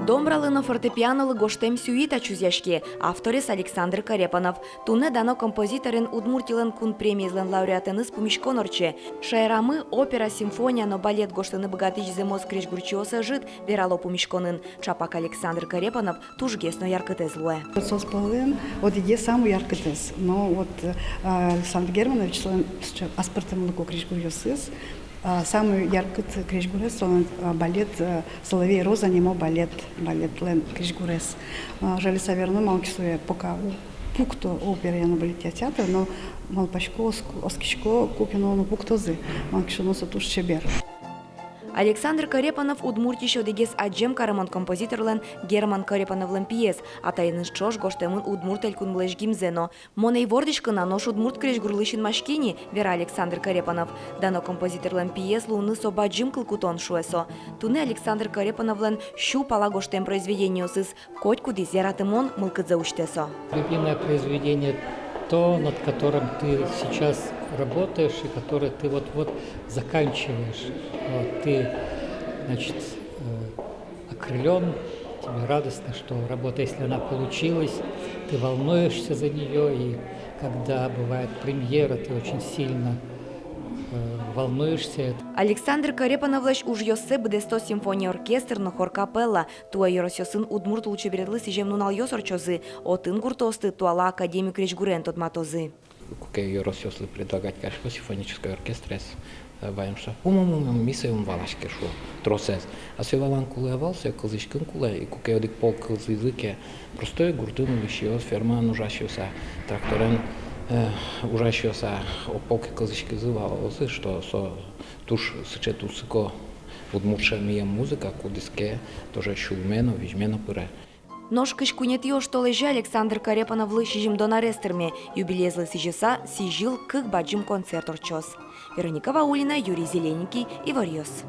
Домбралыны фортепианолы гоштем сюита чузяшке, авторис Александр Карепанов. Туне дано композиторин Удмуртилен кун премиезлен лауреатыныз пумишконорче. Шайрамы, опера, симфония, но балет гоштыны богатыч земоз кришгурчиоса жит, верало пумишконын. Чапак Александр Карепанов тужгесно яркытез луэ. Соспалын, вот иде самый яркытез. Но вот Александр Германович, аспартым луко кришгурчиосыз, самый яркий кришгурес, он балет «Соловей Роза», немо балет лен кришгурес. Жали саверну малкисуе пока пукто опера я на балете театр, но малпачко оскичко купино на пуктозы, малкишу носа туш чебер. Александр Карепанов удмуртище дегес аджем карамон композиторлен Герман Карепановлен пьес, а тайныш чош гоштемын удмуртель кунблеш гимзено. Моней вордишкына нош удмурт креш гурлышин машкини, вера Александр Карепанов. Дано композиторлен пьес луны соба джимкл кутон шуэсо. Туне Александр Карепановлен щу пала гоштем произведениосыз, коть куди зератымон мылкыдзе учтесо. Любимое произведение то, над которым ты сейчас работаешь и которое ты вот-вот заканчиваешь. Вот, ты, значит, окрылен, тебе радостно, что работа, если она получилась, ты волнуешься за нее, и когда бывает премьера, ты очень сильно волнуешься. Александр Карепановлаш уж йосе буде 100 симфония оркестр, но хор капелла. Туа йоросёсын удмурт лучше бередлы сижем нунал йосорчозы, отын гуртосты туала академию кречгурен тот матозы. Куке йоросёслы предлагать, конечно, симфонический оркестр ваемша. Мисеум валашке шо тросес. А се валан куле валсе кылышкын куле и куке одик пол кылзы языке. Простой гуртын вишиос ферма нужащийся тракторен ужащийся ополки кылышки зывалосы, что со туш сычету сыко удмуртша мия музыка кудиске тоже шумено вижмено пыре. Нож кышкунет ё, что лежи Александр Карепанов лыщижим донарестерме, юбилезлы сижеса сижил кык баджим концерт орчос. Вероника Ваулина, Юрий Зелененький, Иварьос.